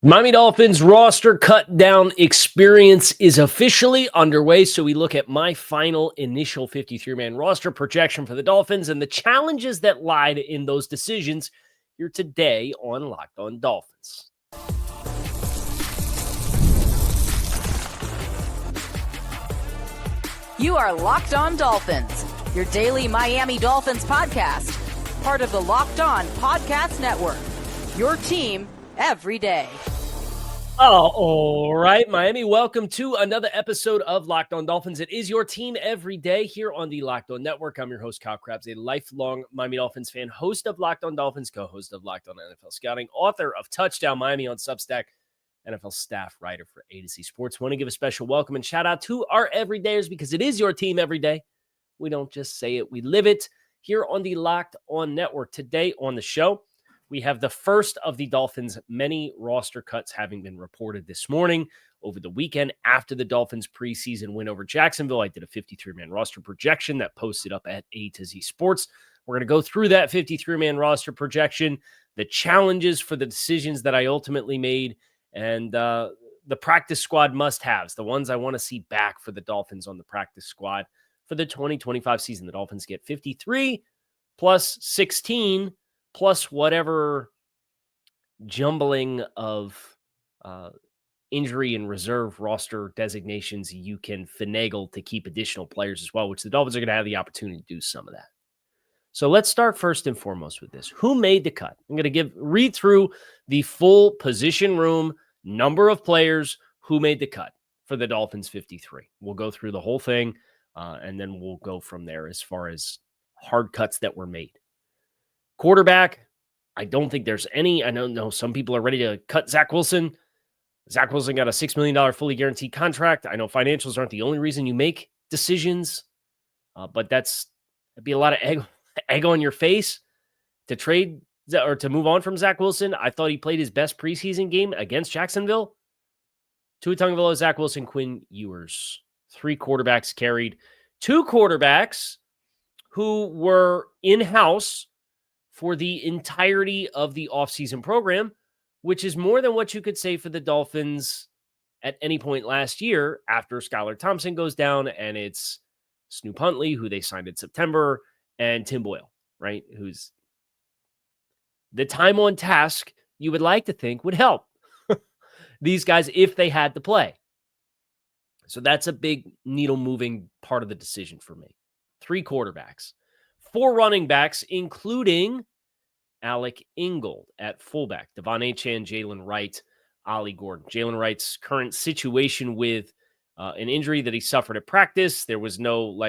Miami Dolphins roster cut down experience is officially underway. So we look at my final initial 53-man roster projection for the Dolphins and the challenges that lied in those decisions here today on Locked On Dolphins. You are Locked On Dolphins, your daily Miami Dolphins podcast, part of the Locked On Podcast Network, your team every day. All right, Miami, welcome to another episode of Locked On Dolphins. It is your team every day here on the Locked On Network. I'm your host, Kyle Krabs, a lifelong Miami Dolphins fan, host of Locked On Dolphins, co-host of Locked On NFL Scouting, author of Touchdown Miami on Substack, NFL staff writer for A to Z Sports. Want to give a special welcome and shout out to our everydayers because it is your team every day. We don't just say it, we live it here on the Locked On Network. Today on the show, we have the first of the Dolphins' many roster cuts having been reported this morning. Over the weekend, after the Dolphins' preseason win over Jacksonville, I did a 53-man roster projection that posted up at A to Z Sports. We're going to go through that 53-man roster projection, the challenges for the decisions that I ultimately made, and the practice squad must-haves, the ones I want to see back for the Dolphins on the practice squad for the 2025 season. The Dolphins get 53 plus 16 plus whatever jumbling of injury and reserve roster designations you can finagle to keep additional players as well, which the Dolphins are going to have the opportunity to do some of that. So let's start first and foremost with this. Who made the cut? I'm going to read through the full position room, number of players who made the cut for the Dolphins 53. We'll go through the whole thing, and then we'll go from there as far as hard cuts that were made. Quarterback, I don't think there's any. I know some people are ready to cut Zach Wilson. Zach Wilson got a $6 million fully guaranteed contract. I know financials aren't the only reason you make decisions, but that'd be a lot of egg on your face to trade or to move on from Zach Wilson. I thought he played his best preseason game against Jacksonville. Tua Tagovailoa, Zach Wilson, Quinn Ewers. 3 quarterbacks carried. 2 quarterbacks who were in-house for the entirety of the offseason program, which is more than what you could say for the Dolphins at any point last year after Skylar Thompson goes down, and it's Snoop Huntley, who they signed in September, and Tim Boyle, right? Who's the time on task you would like to think would help these guys if they had to play. So that's a big needle-moving part of the decision for me. 3 quarterbacks. 4 running backs, including Alec Ingold at fullback, Devon Achane, Jalen Wright, Ollie Gordon. Jalen Wright's current situation with an injury that he suffered at practice. There was no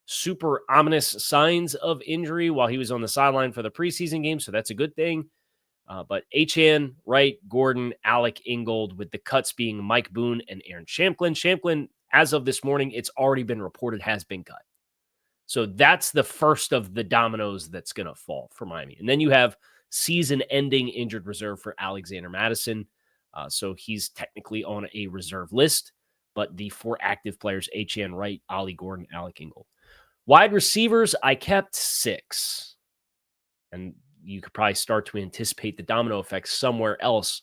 super ominous signs of injury while he was on the sideline for the preseason game, so that's a good thing. But Achane, Wright, Gordon, Alec Ingold, with the cuts being Mike Boone and Aaron Shamplin. Shamplin, as of this morning, it's already been reported, has been cut. So that's the first of the dominoes that's going to fall for Miami. And then you have season-ending injured reserve for Alexander Mattison. So he's technically on a reserve list. But the 4 active players, Achane, Wright, Ollie Gordon, Alec Ingold. Wide receivers, I kept 6. And you could probably start to anticipate the domino effect somewhere else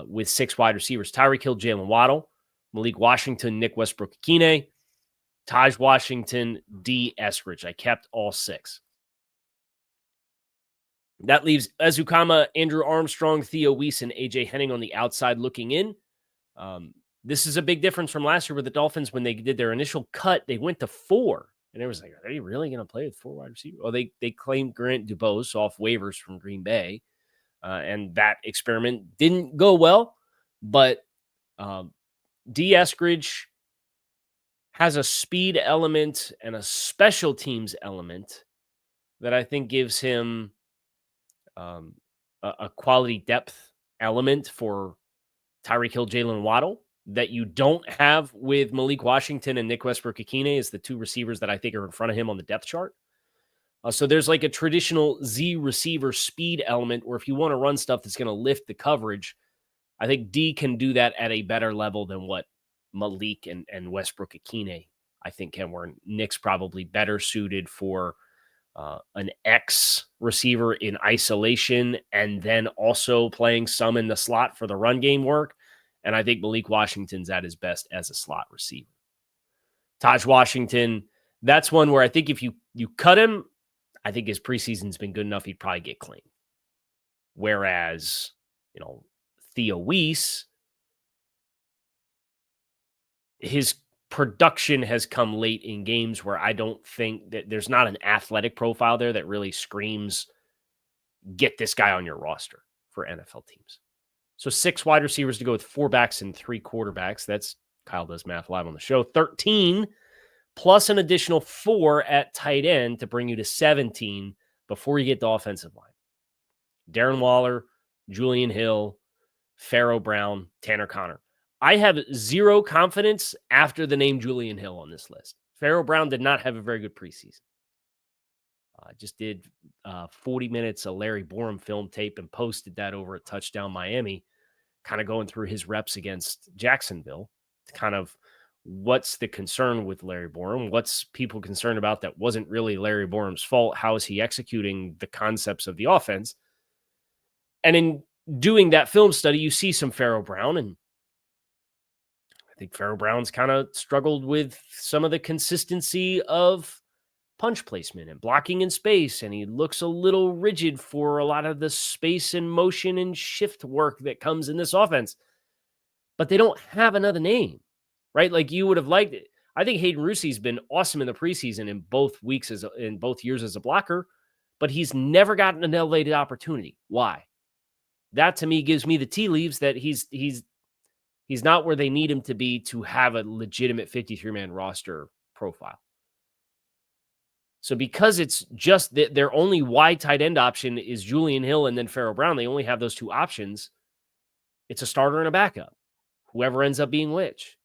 with 6 wide receivers. Tyreek Hill, Jalen Waddle, Malik Washington, Nick Westbrook-Ikine, Taj Washington, D. Eskridge. I kept all 6. That leaves Ezukama, Andrew Armstrong, Theo Weiss, and A.J. Henning on the outside looking in. This is a big difference from last year with the Dolphins. When they did their initial cut, they went to 4. And it was like, are they really going to play with 4 wide receivers? Well, they claimed Grant Dubose off waivers from Green Bay. And that experiment didn't go well. But D. Eskridge has a speed element and a special teams element that I think gives him a quality depth element for Tyreek Hill, Jalen Waddle that you don't have with Malik Washington and Nick Westbrook-Ikine as the 2 receivers that I think are in front of him on the depth chart. So there's like a traditional Z receiver speed element where if you want to run stuff that's going to lift the coverage, I think D can do that at a better level than what Malik and Westbrook-Ikine I think can. Where Nick's probably better suited for an X receiver in isolation, and then also playing some in the slot for the run game work. And I think Malik Washington's at his best as a slot receiver. Taj Washington, that's one where I think if you cut him, I think his preseason's been good enough, he'd probably get clean. Whereas, Theo Weiss, his production has come late in games where I don't think that there's not an athletic profile there that really screams, get this guy on your roster for NFL teams. So 6 wide receivers to go with 4 backs and 3 quarterbacks. That's Kyle does math live on the show. 13 plus an additional 4 at tight end to bring you to 17 before you get the offensive line. Darren Waller, Julian Hill, Pharaoh Brown, Tanner Connor. I have zero confidence after the name Julian Hill on this list. Pharaoh Brown did not have a very good preseason. I just did 40 minutes of Larry Borum film tape and posted that over at Touchdown Miami, kind of going through his reps against Jacksonville. Kind of what's the concern with Larry Borum? What's people concerned about that wasn't really Larry Borum's fault? How is he executing the concepts of the offense? And in doing that film study, you see some Pharaoh Brown, and I think Pharaoh Brown's kind of struggled with some of the consistency of punch placement and blocking in space, and he looks a little rigid for a lot of the space and motion and shift work that comes in this offense. But they don't have another name, right? Like you would have liked it. I think Hayden Roosie's been awesome in the preseason in both years as a blocker, but he's never gotten an elevated opportunity. Why? That to me gives me the tea leaves that he's not where they need him to be to have a legitimate 53-man roster profile. So because it's just that their only wide tight end option is Julian Hill and then Pharaoh Brown, they only have those 2 options. It's a starter and a backup, whoever ends up being which.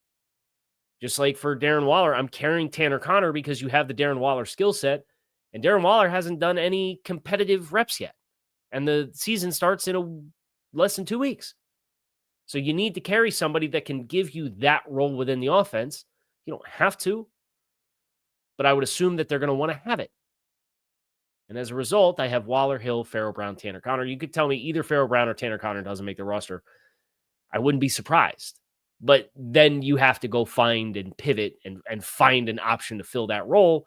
Just like for Darren Waller, I'm carrying Tanner Connor because you have the Darren Waller skill set, and Darren Waller hasn't done any competitive reps yet. And the season starts in less than 2 weeks. So you need to carry somebody that can give you that role within the offense. You don't have to, but I would assume that they're going to want to have it. And as a result, I have Waller, Hill, Pharaoh Brown, Tanner Connor. You could tell me either Pharaoh Brown or Tanner Connor doesn't make the roster. I wouldn't be surprised. But then you have to go find and pivot and find an option to fill that role.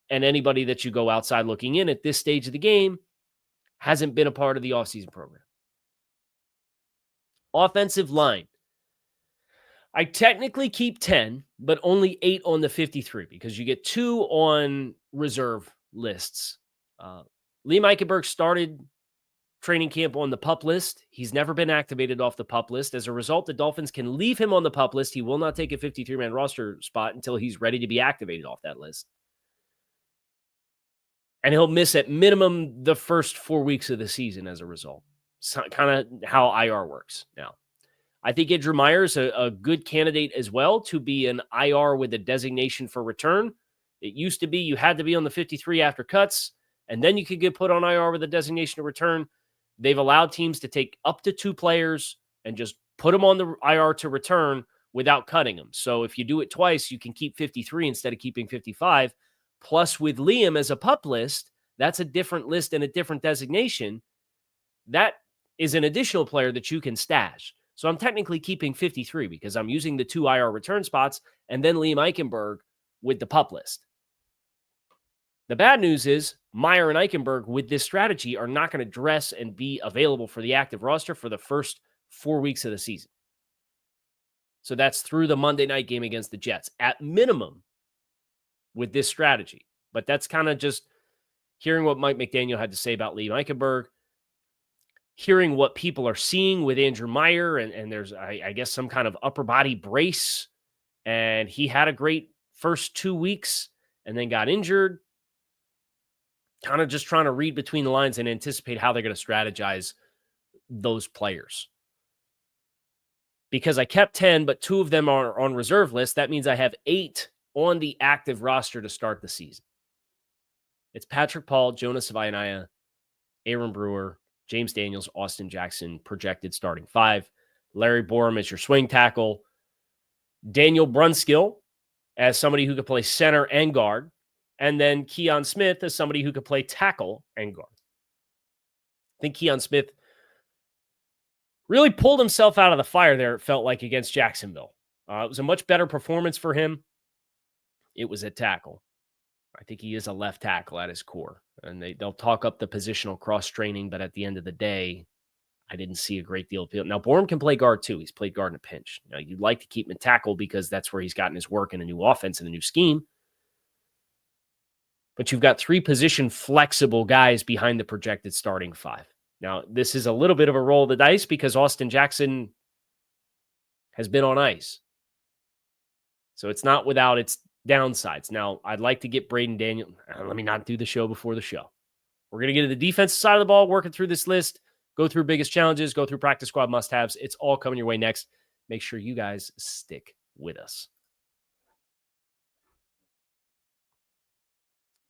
And anybody that you go outside looking in at this stage of the game hasn't been a part of the offseason program. Offensive line. I technically keep 10, but only 8 on the 53 because you get 2 on reserve lists. Liam Eichenberg started training camp on the PUP list. He's never been activated off the PUP list. As a result, the Dolphins can leave him on the PUP list. He will not take a 53-man roster spot until he's ready to be activated off that list. And he'll miss at minimum the first 4 weeks of the season as a result. So kind of how IR works now. I think Andrew Myers is a good candidate as well to be an IR with a designation for return. It used to be you had to be on the 53 after cuts, and then you could get put on IR with a designation to return. They've allowed teams to take up to 2 players and just put them on the IR to return without cutting them. So if you do it twice, you can keep 53 instead of keeping 55. Plus with Liam as a PUP list, that's a different list and a different designation. That is an additional player that you can stash. So I'm technically keeping 53 because I'm using the 2 IR return spots and then Liam Eichenberg with the PUP list. The bad news is Meyer and Eichenberg with this strategy are not going to dress and be available for the active roster for the first 4 weeks of the season. So that's through the Monday night game against the Jets at minimum with this strategy. But that's kind of just hearing what Mike McDaniel had to say about Liam Eichenberg, hearing what people are seeing with Andrew Meyer, and there's, I guess, some kind of upper body brace, and he had a great first 2 weeks and then got injured. Kind of just trying to read between the lines and anticipate how they're going to strategize those players. Because I kept 10, but 2 of them are on reserve list. That means I have 8 on the active roster to start the season. It's Patrick Paul, Jonas Savaianaya, Aaron Brewer, James Daniels, Austin Jackson, projected starting 5. Larry Borum as your swing tackle. Daniel Brunskill as somebody who could play center and guard. And then Keon Smith is somebody who could play tackle and guard. I think Keon Smith really pulled himself out of the fire there, it felt like, against Jacksonville. It was a much better performance for him. It was at tackle. I think he is a left tackle at his core. And they'll talk up the positional cross-training, but at the end of the day, I didn't see a great deal of field. Now, Bourne can play guard too. He's played guard in a pinch. Now, you'd like to keep him at tackle because that's where he's gotten his work in a new offense and a new scheme. But you've got 3 position flexible guys behind the projected starting 5. Now, this is a little bit of a roll of the dice because Austin Jackson has been on ice. So it's not without its downsides. Now, I'd like to get Braden Daniel. Let me not do the show before the show. We're going to get to the defensive side of the ball, working through this list, go through biggest challenges, go through practice squad must-haves. It's all coming your way next. Make sure you guys stick with us.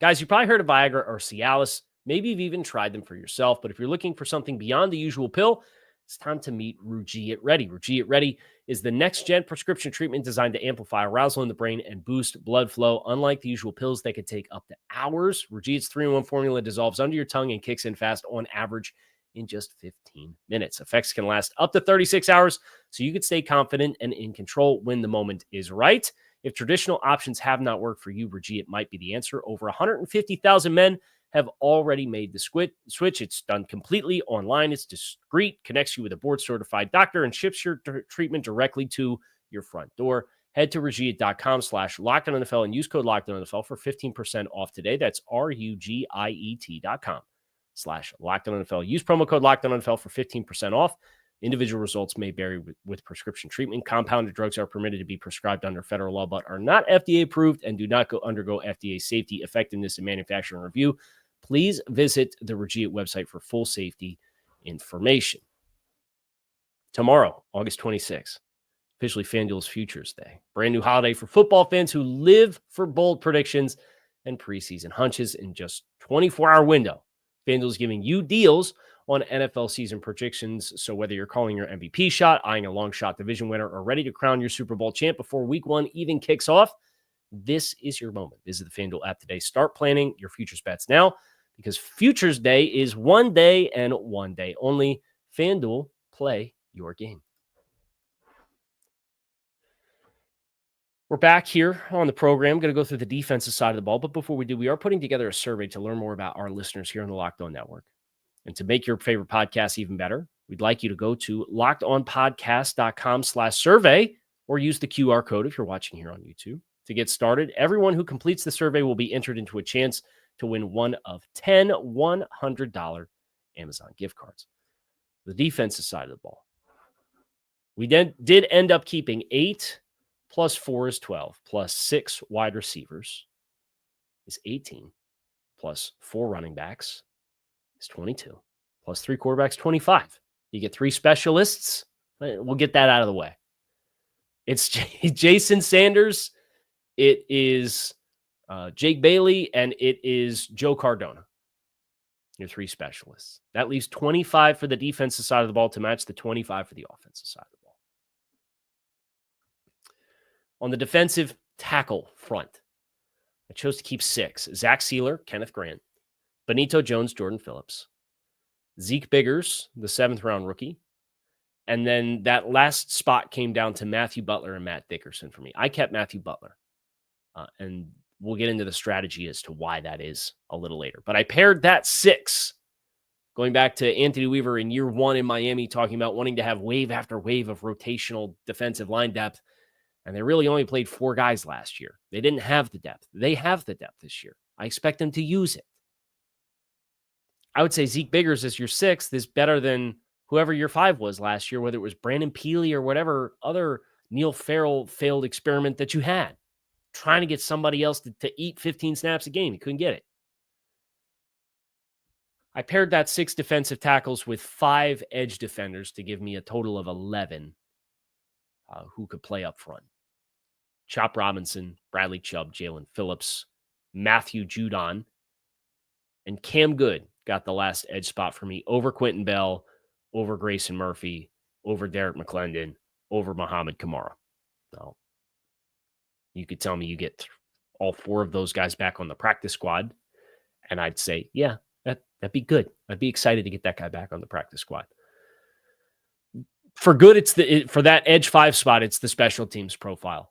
Guys, you probably heard of Viagra or Cialis. Maybe you've even tried them for yourself, but if you're looking for something beyond the usual pill, it's time to meet Rugi It Ready. Rugi It Ready is the next-gen prescription treatment designed to amplify arousal in the brain and boost blood flow. Unlike the usual pills that could take up to hours, Rugi It's 3-in-1 formula dissolves under your tongue and kicks in fast on average in just 15 minutes. Effects can last up to 36 hours, so you can stay confident and in control when the moment is right. If traditional options have not worked for you, Rugi It might be the answer. Over 150,000 men have already made the switch. It's done completely online. It's discreet, connects you with a board-certified doctor, and ships your treatment directly to your front door. Head to rugiit.com/LockedOnNFL and use code LockedOnNFL for 15% off today. That's RUGIET.com/LockedOnNFL. Use promo code LockedOnNFL for 15% off. Individual results may vary with prescription treatment. Compounded drugs are permitted to be prescribed under federal law, but are not FDA approved and do not undergo FDA safety, effectiveness, and manufacturing review. Please visit the Rugi It website for full safety information. Tomorrow, August 26th, officially FanDuel's Futures Day. Brand new holiday for football fans who live for bold predictions and preseason hunches in just 24-hour window. FanDuel is giving you deals on NFL season predictions. So whether you're calling your MVP shot, eyeing a long shot division winner, or ready to crown your Super Bowl champ before week 1 even kicks off, this is your moment. Visit the FanDuel app today. Start planning your futures bets now because Futures Day is one day and one day only. FanDuel, play your game. We're back here on the program. Going to go through the defensive side of the ball. But before we do, we are putting together a survey to learn more about our listeners here on the Locked On Network. And to make your favorite podcast even better, we'd like you to go to lockedonpodcast.com/survey or use the QR code if you're watching here on YouTube. To get started, everyone who completes the survey will be entered into a chance to win one of 10 $100 Amazon gift cards. The defensive side of the ball. We then did end up keeping 8 plus 4 is 12, plus 6 wide receivers is 18, plus 4 running backs is 22, plus 3 quarterbacks, 25. You get 3 specialists. We'll get that out of the way. It's Jason Sanders, it is Jake Bailey, and it is Joe Cardona. Your 3 specialists. That leaves 25 for the defensive side of the ball to match the 25 for the offensive side of the ball. On the defensive tackle front, I chose to keep 6. Zach Sealer, Kenneth Grant, Benito Jones, Jordan Phillips, Zeke Biggers, the 7th-round rookie, and then that last spot came down to Matthew Butler and Matt Dickerson for me. I kept Matthew Butler, and we'll get into the strategy as to why that is a little later. But I paired that 6, going back to Anthony Weaver in year 1 in Miami, talking about wanting to have wave after wave of rotational defensive line depth, and they really only played 4 guys last year. They didn't have the depth. They have the depth this year. I expect them to use it. I would say Zeke Biggers as your 6th is better than whoever your 5 was last year, whether it was Brandon Peely or whatever other Neil Farrell failed experiment that you had, trying to get somebody else to eat 15 snaps a game. You couldn't get it. I paired that 6 defensive tackles with 5 edge defenders to give me a total of 11 who could play up front. Chop Robinson, Bradley Chubb, Jalen Phillips, Matthew Judon, and Cam Good got the last edge spot for me over Quentin Bell, over Grayson Murphy, over Derek McClendon, over Muhammad Kamara. Now, you could tell me you get all 4 of those guys back on the practice squad. And I'd say, yeah, that'd be good. I'd be excited to get that guy back on the practice squad. For good, for that edge 5 spot, it's the special teams profile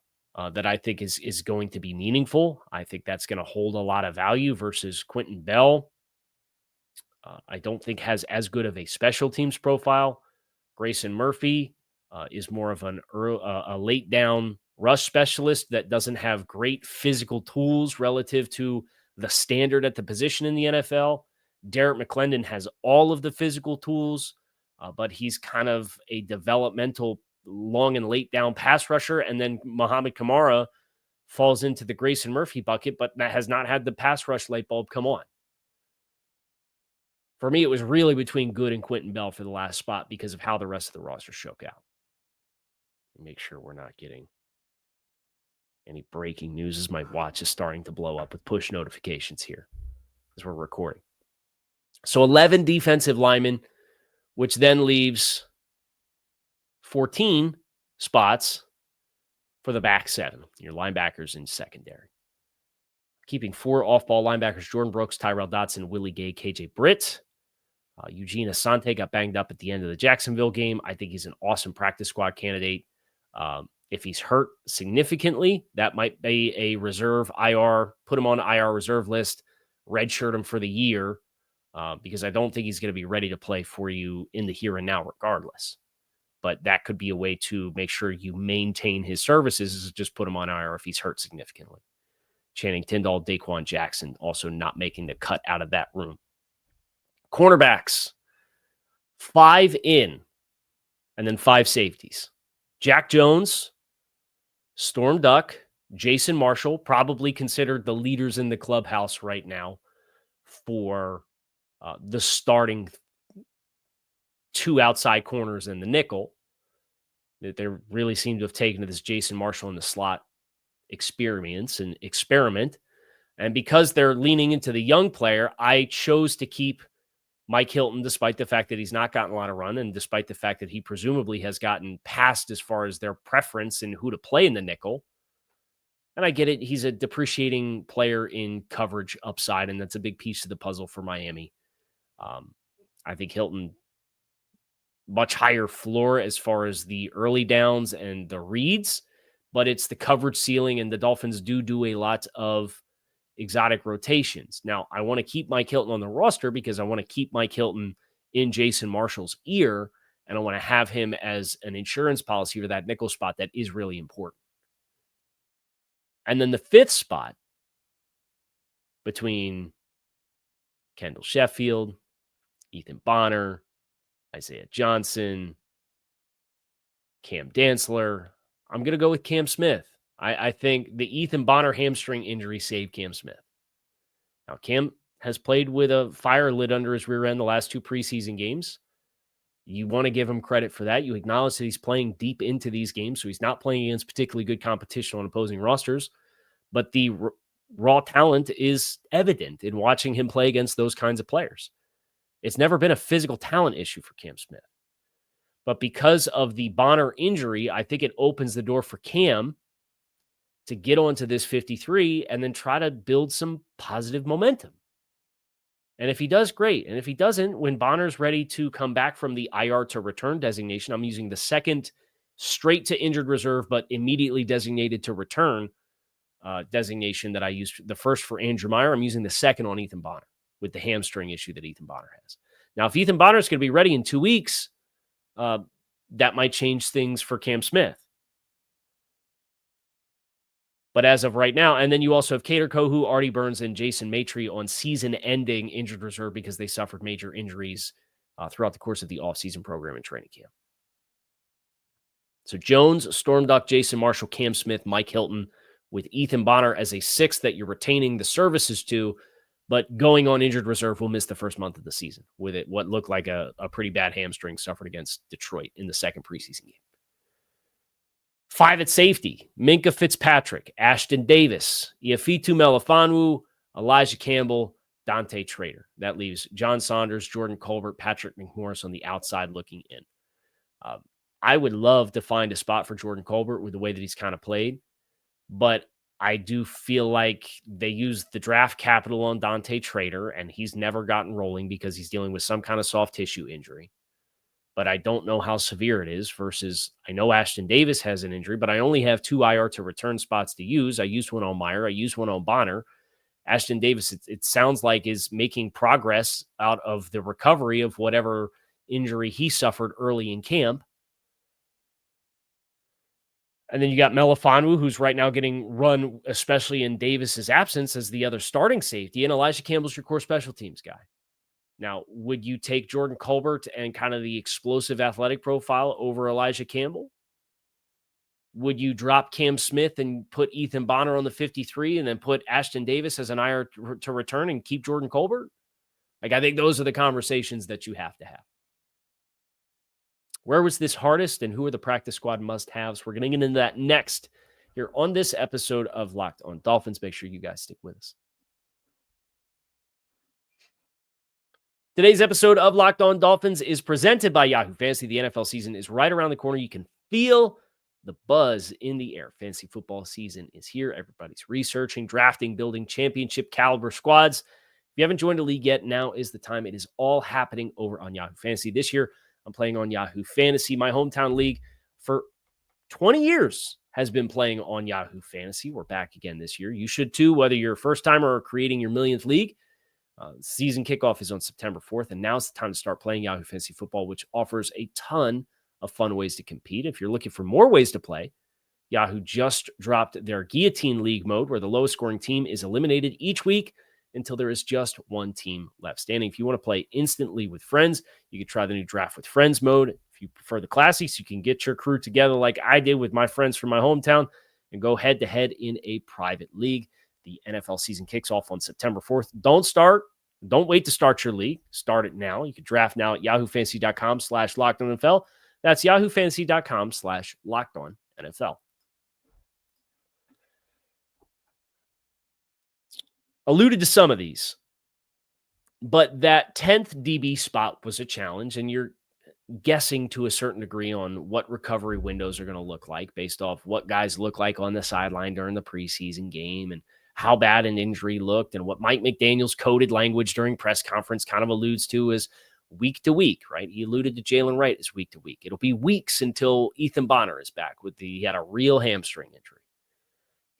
that I think is going to be meaningful. I think that's going to hold a lot of value versus Quentin Bell. I don't think has as good of a special teams profile. Grayson Murphy is more of a late down rush specialist that doesn't have great physical tools relative to the standard at the position in the NFL. Derek McClendon has all of the physical tools, but he's kind of a developmental long and late down pass rusher. And then Muhammad Kamara falls into the Grayson Murphy bucket, but that has not had the pass rush light bulb come on. For me, it was really between Good and Quentin Bell for the last spot because of how the rest of the roster shook out. Make sure we're not getting any breaking news as my watch is starting to blow up with push notifications here as we're recording. So 11 defensive linemen, which then leaves 14 spots for the back 7, your linebackers in secondary. Keeping 4 off-ball linebackers, Jordan Brooks, Tyrell Dotson, Willie Gay, KJ Britt. Eugene Asante got banged up at the end of the Jacksonville game. I think he's an awesome practice squad candidate. If he's hurt significantly, that might be a reserve IR, put him on the IR reserve list, redshirt him for the year, because I don't think he's going to be ready to play for you in the here and now regardless. But that could be a way to make sure you maintain his services, is just put him on IR if he's hurt significantly. Channing Tindall, Daquan Jackson also not making the cut out of that room. Cornerbacks, 5 in, and then 5 safeties. Jack Jones, Storm Duck, Jason Marshall, probably considered the leaders in the clubhouse right now for the starting 2 outside corners in the nickel. They really seem to have taken to this Jason Marshall in the slot experiment. And because they're leaning into the young player, I chose to keep Mike Hilton, despite the fact that he's not gotten a lot of run and despite the fact that he presumably has gotten passed as far as their preference in who to play in the nickel. And I get it. He's a depreciating player in coverage upside, and that's a big piece of the puzzle for Miami. I think Hilton, much higher floor as far as the early downs and the reads, but it's the coverage ceiling, and the Dolphins do a lot of exotic rotations. Now, I want to keep Mike Hilton on the roster because I want to keep Mike Hilton in Jason Marshall's ear, and I want to have him as an insurance policy for that nickel spot that is really important. And then the 5th spot between Kendall Sheffield, Ethan Bonner, Isaiah Johnson, Cam Dantzler, I'm going to go with Cam Smith. I think the Ethan Bonner hamstring injury saved Cam Smith. Now, Cam has played with a fire lit under his rear end the last 2 preseason games. You want to give him credit for that. You acknowledge that he's playing deep into these games, so he's not playing against particularly good competition on opposing rosters. But the raw talent is evident in watching him play against those kinds of players. It's never been a physical talent issue for Cam Smith. But because of the Bonner injury, I think it opens the door for Cam to get onto this 53 and then try to build some positive momentum. And if he does, great. And if he doesn't, when Bonner's ready to come back from the IR to return designation, I'm using the second straight to injured reserve, but immediately designated to return designation that I used. The first for Andrew Meyer, I'm using the second on Ethan Bonner with the hamstring issue that Ethan Bonner has. Now, if Ethan Bonner is going to be ready in 2 weeks, that might change things for Cam Smith. But as of right now, and then you also have Kader Kohu, Artie Burns, and Jason Maitre on season-ending injured reserve because they suffered major injuries throughout the course of the offseason program and training camp. So Jones, Storm Duck, Jason Marshall, Cam Smith, Mike Hilton, with Ethan Bonner as a 6th that you're retaining the services to, but going on injured reserve will miss the first month of the season with it. What looked like a pretty bad hamstring suffered against Detroit in the second preseason game. 5 at safety, Minkah Fitzpatrick, Ashton Davis, Iafitu Melifonwu, Elijah Campbell, Dante Trader. That leaves John Saunders, Jordan Colbert, Patrick McMorris on the outside looking in. I would love to find a spot for Jordan Colbert with the way that he's kind of played, but I do feel like they used the draft capital on Dante Trader, and he's never gotten rolling because he's dealing with some kind of soft tissue injury. But I don't know how severe it is versus I know Ashton Davis has an injury, but I only have 2 IR to return spots to use. I used one on Meyer. I used one on Bonner. Ashton Davis, it sounds like, is making progress out of the recovery of whatever injury he suffered early in camp. And then you got Melifonwu, who's right now getting run, especially in Davis's absence, as the other starting safety. And Elijah Campbell's your core special teams guy. Now, would you take Jordan Colbert and kind of the explosive athletic profile over Elijah Campbell? Would you drop Cam Smith and put Ethan Bonner on the 53 and then put Ashton Davis as an IR to return and keep Jordan Colbert? Like, I think those are the conversations that you have to have. Where was this hardest and who are the practice squad must-haves? We're going to get into that next here on this episode of Locked On Dolphins. Make sure you guys stick with us. Today's episode of Locked On Dolphins is presented by Yahoo Fantasy. The NFL season is right around the corner. You can feel the buzz in the air. Fantasy football season is here. Everybody's researching, drafting, building championship caliber squads. If you haven't joined a league yet, now is the time. It is all happening over on Yahoo Fantasy. This year, I'm playing on Yahoo Fantasy. My hometown league for 20 years has been playing on Yahoo Fantasy. We're back again this year. You should too, whether you're a first-timer or creating your millionth league. Season kickoff is on September 4th, and now's the time to start playing Yahoo Fantasy Football, which offers a ton of fun ways to compete. If you're looking for more ways to play, Yahoo just dropped their Guillotine League mode, where the lowest scoring team is eliminated each week until there is just one team left standing. If you want to play instantly with friends, you can try the new Draft with Friends mode. If you prefer the classics, you can get your crew together like I did with my friends from my hometown and go head-to-head in a private league. The NFL season kicks off on September 4th. Don't wait to start your league. Start it now. You can draft now at yahoofantasy.com/LockedOnNFL. That's yahoofantasy.com/LockedOnNFL. Alluded to some of these, but that 10th DB spot was a challenge, and you're guessing to a certain degree on what recovery windows are going to look like based off what guys look like on the sideline during the preseason game and how bad an injury looked, and what Mike McDaniel's coded language during press conference kind of alludes to is week to week, right? He alluded to Jalen Wright as week to week. It'll be weeks until Ethan Bonner is back he had a real hamstring injury.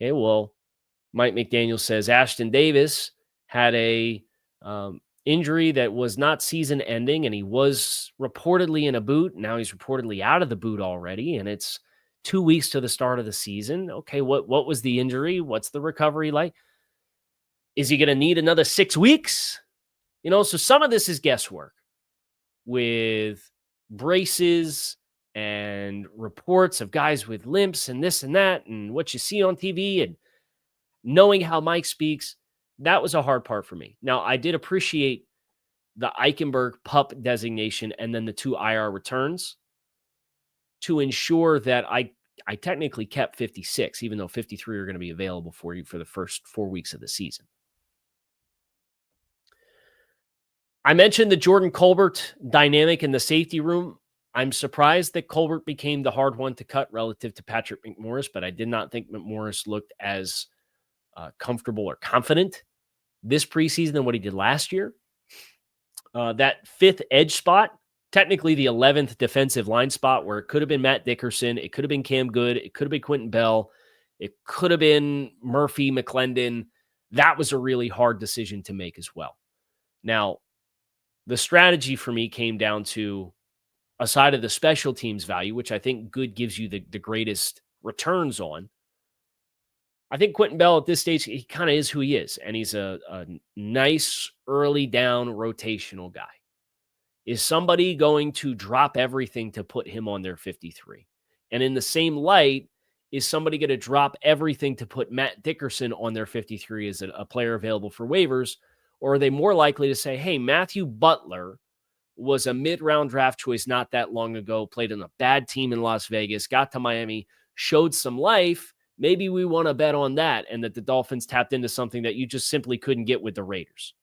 Okay, well, Mike McDaniel says Ashton Davis had a injury that was not season ending, and he was reportedly in a boot. Now he's reportedly out of the boot already, and it's 2 weeks to the start of the season. Okay, what was the injury? What's the recovery like? Is he going to need another 6 weeks? So some of this is guesswork with braces and reports of guys with limps and this and that and what you see on TV and knowing how Mike speaks. That was a hard part for me. Now, I did appreciate the Eichenberg PUP designation and then the 2 IR returns to ensure that I technically kept 56, even though 53 are going to be available for you for the first 4 weeks of the season. I mentioned the Jordan Colbert dynamic in the safety room. I'm surprised that Colbert became the hard one to cut relative to Patrick McMorris, but I did not think McMorris looked as comfortable or confident this preseason than what he did last year. That 5th edge spot, technically the 11th defensive line spot, where it could have been Matt Dickerson, it could have been Cam Good, it could have been Quentin Bell, it could have been Murphy, McClendon. That was a really hard decision to make as well. Now, the strategy for me came down to, aside of the special teams value, which I think Good gives you the greatest returns on, I think Quentin Bell at this stage, he kind of is who he is, and he's a nice early down rotational guy. Is somebody going to drop everything to put him on their 53? And in the same light, is somebody going to drop everything to put Matt Dickerson on their 53 as a player available for waivers? Or are they more likely to say, hey, Matthew Butler was a mid-round draft choice not that long ago, played on a bad team in Las Vegas, got to Miami, showed some life. Maybe we want to bet on that, and that the Dolphins tapped into something that you just simply couldn't get with the Raiders.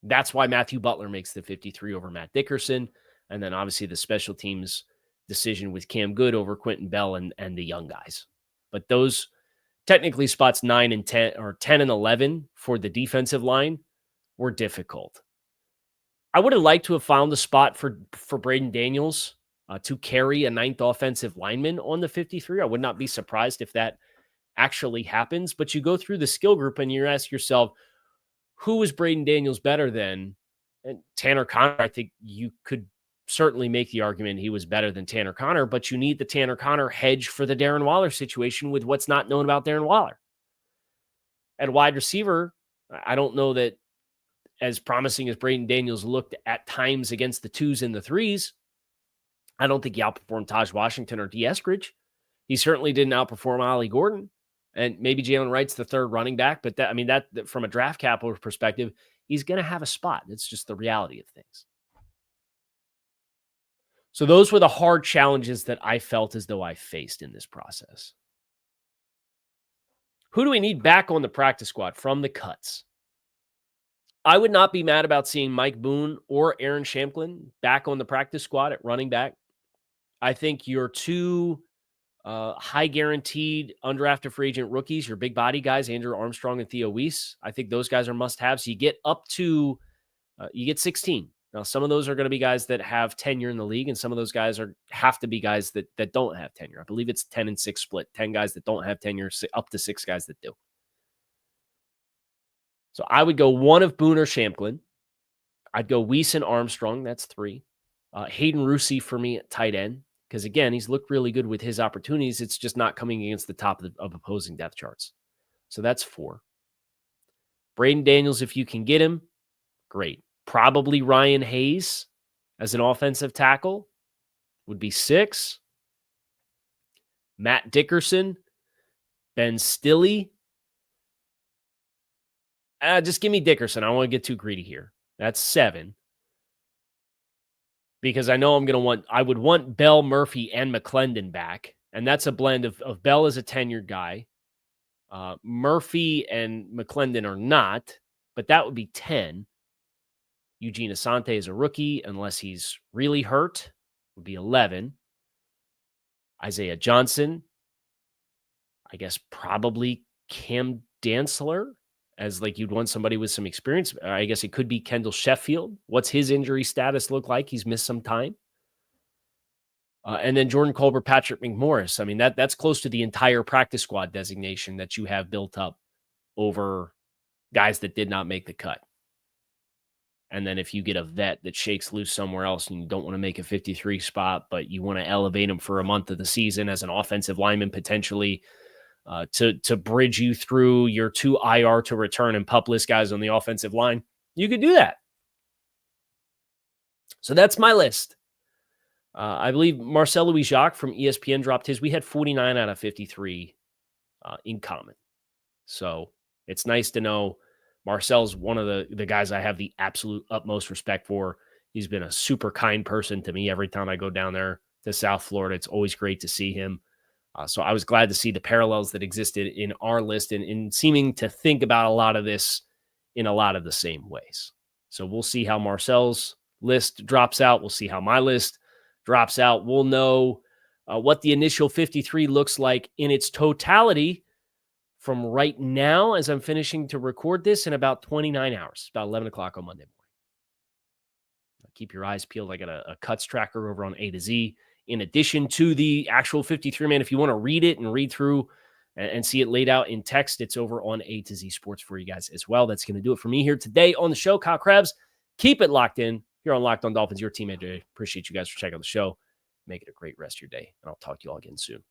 That's why Matthew Butler makes the 53 over Matt Dickerson. And then obviously the special teams decision with Cam Good over Quentin Bell and the young guys. But those technically spots 9 and 10 or 10 and 11 for the defensive line were difficult. I would have liked to have found a spot for Braden Daniels to carry a 9th offensive lineman on the 53. I would not be surprised if that actually happens, but you go through the skill group and you ask yourself, who is Braden Daniels better than? And Tanner Connor, I think you could certainly make the argument he was better than Tanner Connor, but you need the Tanner Connor hedge for the Darren Waller situation with what's not known about Darren Waller. At wide receiver, I don't know that as promising as Braden Daniels looked at times against the 2s and the 3s, I don't think he outperformed Taj Washington or D. Eskridge. He certainly didn't outperform Ollie Gordon. And maybe Jalen Wright's the 3rd running back, but that from a draft capital perspective, he's going to have a spot. It's just the reality of things. So those were the hard challenges that I felt as though I faced in this process. Who do we need back on the practice squad from the cuts? I would not be mad about seeing Mike Boone or Aaron Shamklin back on the practice squad at running back. I think your 2 high guaranteed undrafted free agent rookies, your big body guys, Andrew Armstrong and Theo Weiss. I think those guys are must-haves. You get up to, you get 16. Now, some of those are going to be guys that have tenure in the league, and some of those guys have to be guys that don't have tenure. I believe it's 10 and 6 split, 10 guys that don't have tenure, up to 6 guys that do. So I would go one of Boone or Shamklin. I'd go Weiss and Armstrong. That's 3. Hayden Rusi for me at tight end. Because, again, he's looked really good with his opportunities. It's just not coming against the top of opposing depth charts. So that's 4. Braden Daniels, if you can get him, great. Probably Ryan Hayes as an offensive tackle would be 6. Matt Dickerson, Ben Stilley. Just give me Dickerson. I don't want to get too greedy here. That's 7. Because I know I would want Bell, Murphy, and McClendon back. And that's a blend of Bell as a tenured guy. Murphy and McClendon are not, but that would be 10. Eugene Asante is a rookie, unless he's really hurt, would be 11. Isaiah Johnson, I guess probably Cam Dantzler, as like you'd want somebody with some experience. I guess it could be Kendall Sheffield. What's his injury status look like? He's missed some time. And then Jordan Colbert, Patrick McMorris. I mean, that's close to the entire practice squad designation that you have built up over guys that did not make the cut. And then if you get a vet that shakes loose somewhere else and you don't want to make a 53 spot, but you want to elevate him for a month of the season as an offensive lineman potentially, to bridge you through your 2 IR to return and pup list guys on the offensive line, you could do that. So that's my list. I believe Marcel Louis Jacques from ESPN dropped his. We had 49 out of 53 in common. So it's nice to know Marcel's one of the guys I have the absolute utmost respect for. He's been a super kind person to me every time I go down there to South Florida. It's always great to see him. So I was glad to see the parallels that existed in our list and in seeming to think about a lot of this in a lot of the same ways. So we'll see how Marcel's list drops out. We'll see how my list drops out. We'll know what the initial 53 looks like in its totality from right now as I'm finishing to record this in about 29 hours, about 11 o'clock on Monday morning. Keep your eyes peeled. I got a cuts tracker over on A to Z. In addition to the actual 53-man, if you want to read it and read through and see it laid out in text, it's over on A to Z Sports for you guys as well. That's going to do it for me here today on the show. Kyle Krabs, keep it locked in here on Locked on Dolphins, your team. I appreciate you guys for checking out the show. Make it a great rest of your day, and I'll talk to you all again soon.